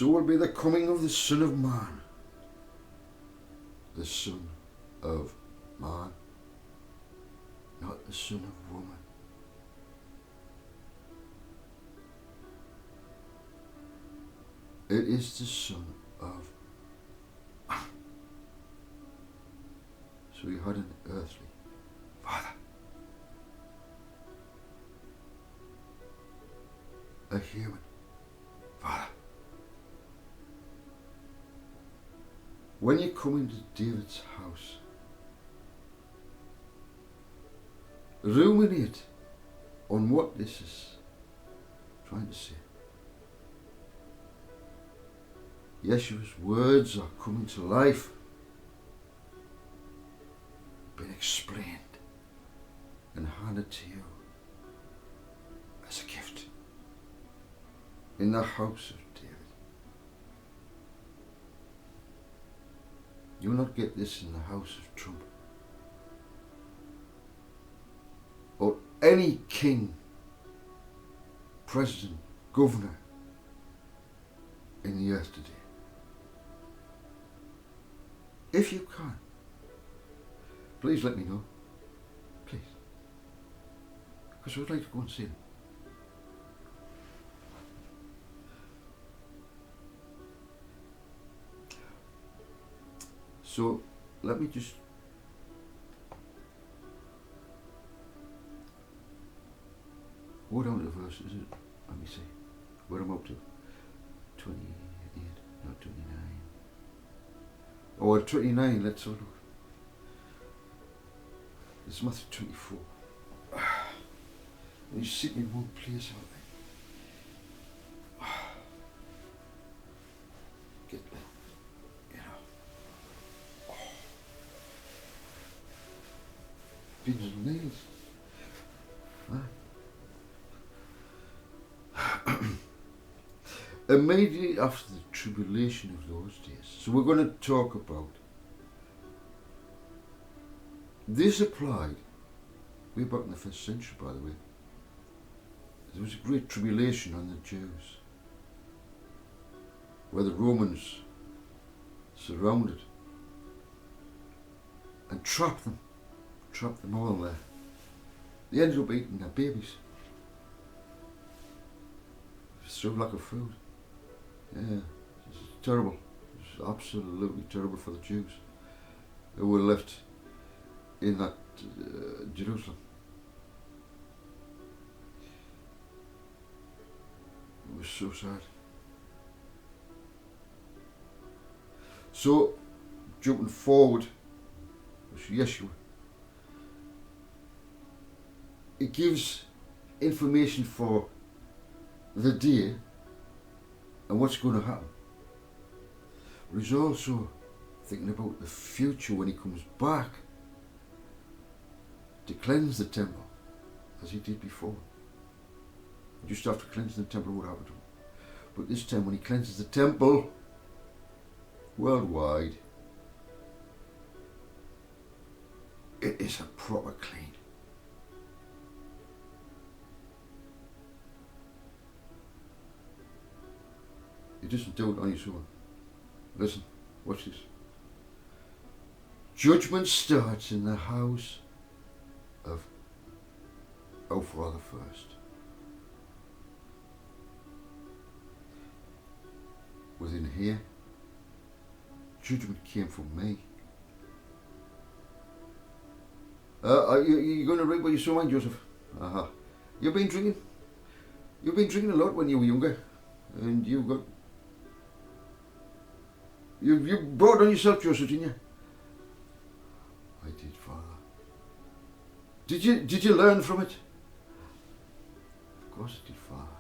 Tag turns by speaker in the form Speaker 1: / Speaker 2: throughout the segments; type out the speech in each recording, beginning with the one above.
Speaker 1: So will be the coming of the Son of Man. The Son of Man, not the Son of Woman. It is the Son of Man. So he had an earthly father, a human father. When you come into David's house, ruminate on what this is trying to say. Yeshua's words are coming to life, being explained and handed to you as a gift in the house of David. You will not get this in the house of Trump or any king, president, governor in the earth today. If you can, please let me know. Please. Because I would like to go and see them. So let me just go down to the verse, is it? Let me see. Where I'm up to. 28, not 29. Oh, 29, let's have a look. It's Matthew 24. And you sit in one place, aren't they? Get that, you know. Pins and nails. Immediately after the tribulation of those days. So we're going to talk about this applied way back in the 1st century, by the way. There was a great tribulation on the Jews where the Romans surrounded and trapped them all there. They ended up eating their babies through lack of food. Yeah, it's terrible. It's absolutely terrible for the Jews who were left in that Jerusalem. It was so sad. So, jumping forward, was Yeshua. It gives information for the day and what's going to happen. But he's also thinking about the future when he comes back to cleanse the temple as he did before. Just after cleansing the temple, what happened to him? But this time when he cleanses the temple worldwide, it is a proper clean. He doesn't do it on his own. Listen, watch this. Judgment starts in the house of our Father first. Within here, judgment came from me. You're going to read what you saw, man, Joseph? You've been drinking a lot when you were younger, and you brought on yourself, Joseph, didn't you? I did, Father. Did you learn from it? Of course I did, Father.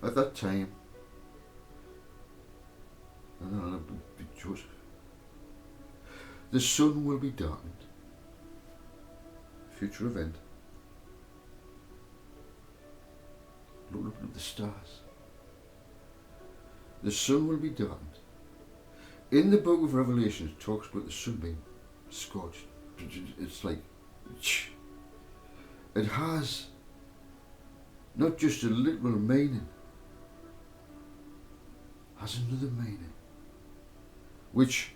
Speaker 1: At that time, and I'll be Joseph, the sun will be darkened. Future event. Look up at the stars. The sun will be darkened, In the book of Revelation, it talks about the sun being scorched. It's like, it has not just a literal meaning, has another meaning, which,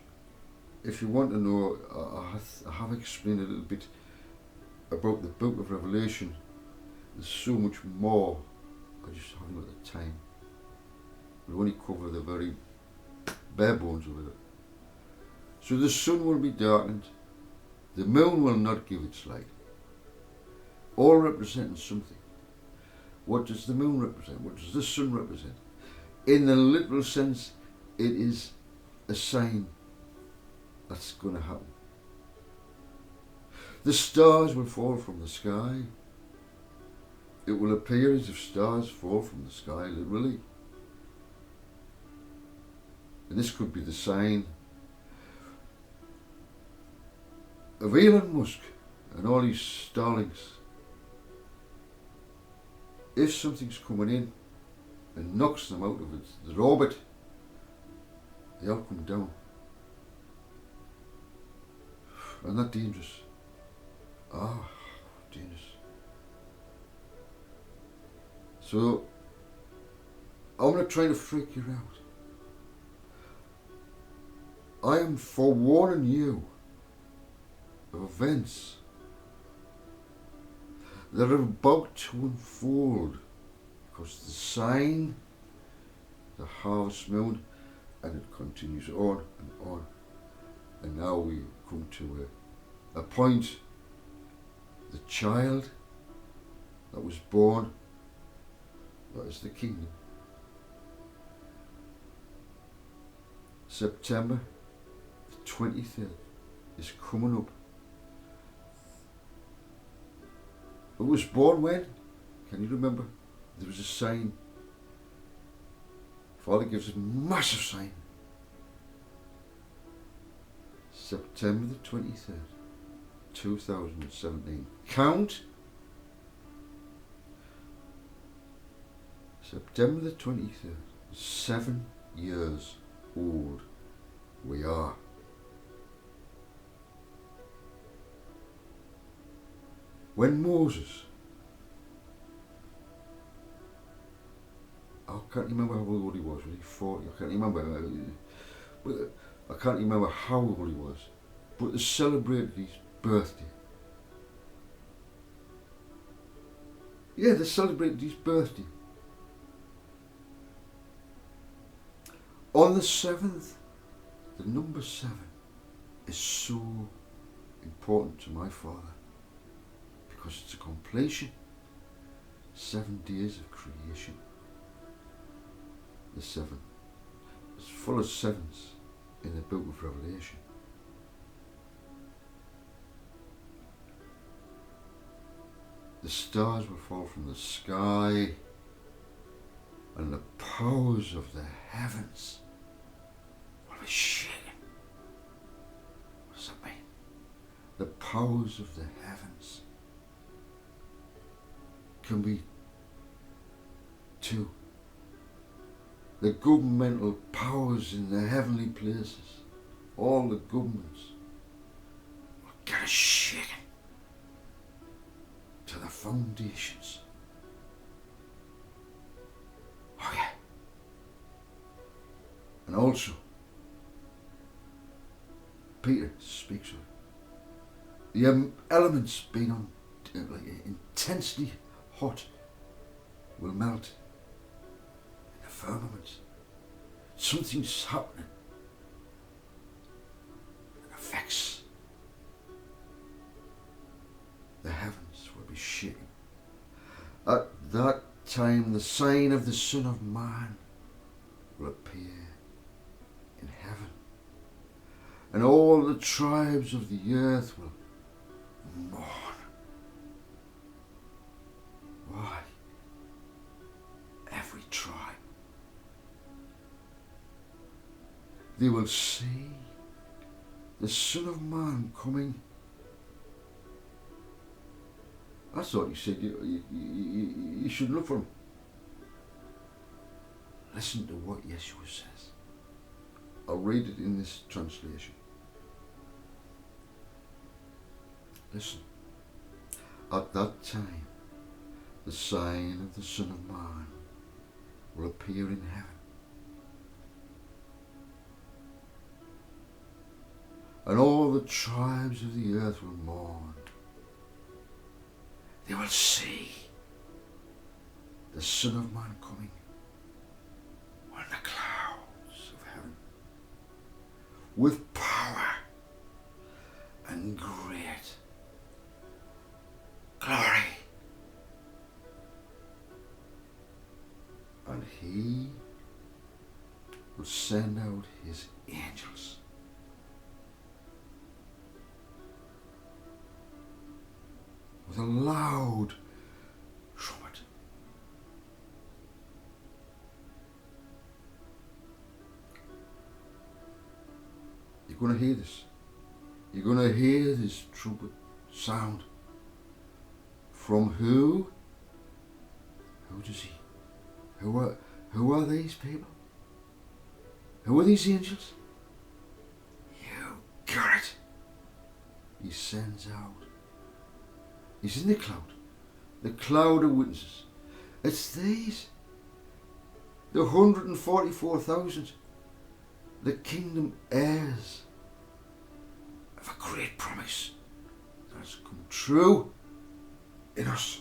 Speaker 1: if you want to know, I have explained a little bit about the book of Revelation. There's so much more, I just haven't got the time. We'll only cover the very bare bones of it. So the sun will be darkened, the moon will not give its light, all representing something. What does the moon represent? What does the sun represent? In the literal sense, it is a sign that's going to happen. The stars will fall from the sky. It will appear as if stars fall from the sky, literally. And this could be the sign of Elon Musk and all these Starlinks. If something's coming in and knocks them out of its orbit, they'll come down. And that's dangerous. Dangerous. So, I'm not trying to freak you out. I am forewarning you of events that are about to unfold, because the sign, the harvest moon, and it continues on and on. And now we come to a point, the child that was born, that is the kingdom. September the 23rd is coming up. It was born when? Can you remember? There was a sign. Father gives a massive sign. September the 23rd, 2017. Count. September the 23rd. 7 years old we are. When Moses, I can't remember how old he was, 40? I can't remember. I can't remember how old he was. But they celebrated his birthday. Yeah, they celebrated his birthday. On the 7th, the number 7 is so important to my Father, because it's a completion. 7 days of creation. The 7. It's full of sevens in the book of Revelation. The stars will fall from the sky, and the powers of the heavens will be shaken. What does that mean? The powers of the heavens can be two. The governmental powers in the heavenly places, all the governments, will get shaken to the foundations. Oh yeah. And also, Peter speaks of it. The elements being on, intensely hot will melt in the firmament. Something's happening. It affects the heavens will be shaken. At that time the sign of the Son of Man will appear in heaven, and all the tribes of the earth will mourn. Why? Every tribe. They will see the Son of Man coming. I thought you said you should look for him. Listen to what Yeshua says. I'll read it in this translation. Listen. At that time, the sign of the Son of Man will appear in heaven. And all the tribes of the earth will mourn. They will see the Son of Man coming on the clouds of heaven with power and great glory. And he will send out his angels with a loud trumpet. You're going to hear this. You're going to hear this trumpet sound. From who? Who does he? Who are these people? Who are these angels? You got it. He sends out. He's in the cloud of witnesses. It's these, the 144,000, the kingdom heirs of a great promise that has come true in us.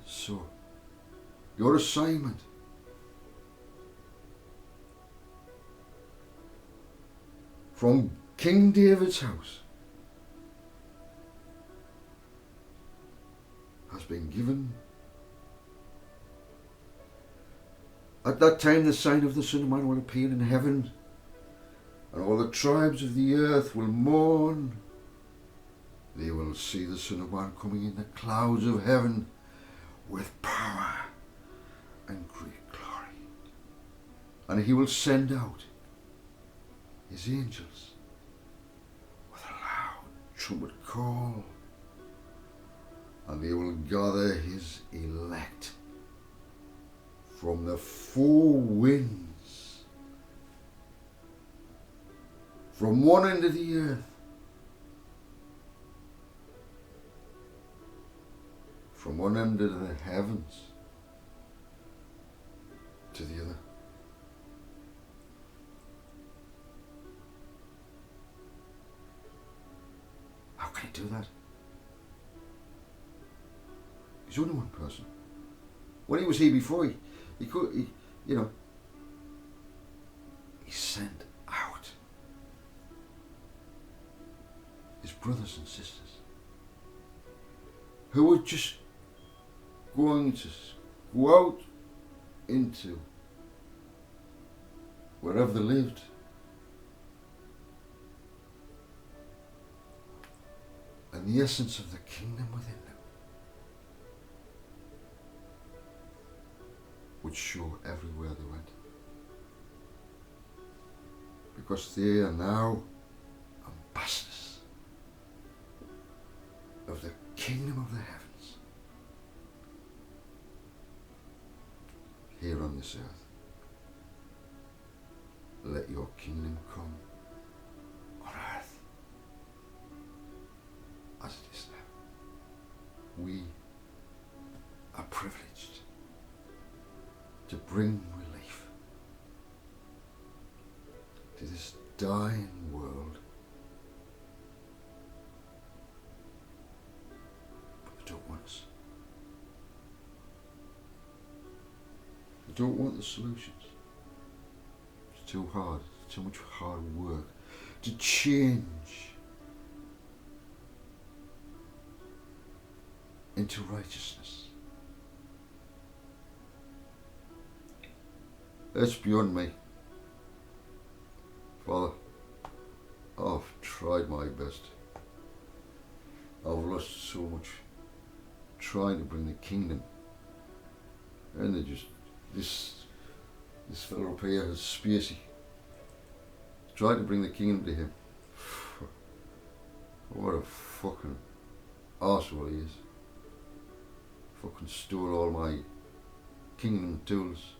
Speaker 1: So, your assignment from King David's house has been given. At that time the sign of the Son of Man will appear in heaven, and all the tribes of the earth will mourn. They will see the Son of Man coming in the clouds of heaven with power and great glory. And he will send out his angels with a loud trumpet call, and they will gather his elect from the four winds, from one end of the earth from one end of the heavens to the other. How can he do that? He's only one person. When he was here before, he sent out his brothers and sisters who were just going to go out into wherever they lived and the essence of the kingdom within them would show everywhere they went, because they are now ambassadors of the kingdom of the heavens here on this earth. Let your kingdom come on earth as it is now. We are privileged to bring relief to this dying world, but they don't want us. They don't want the solutions. It's too hard, it's too much hard work to change into righteousness. It's beyond me. Father, I've tried my best. I've lost so much trying to bring the kingdom, and they just this fellow up here is Spacey, tried to bring the kingdom to him. What a fucking arsehole he is. Fucking stole all my kingdom tools.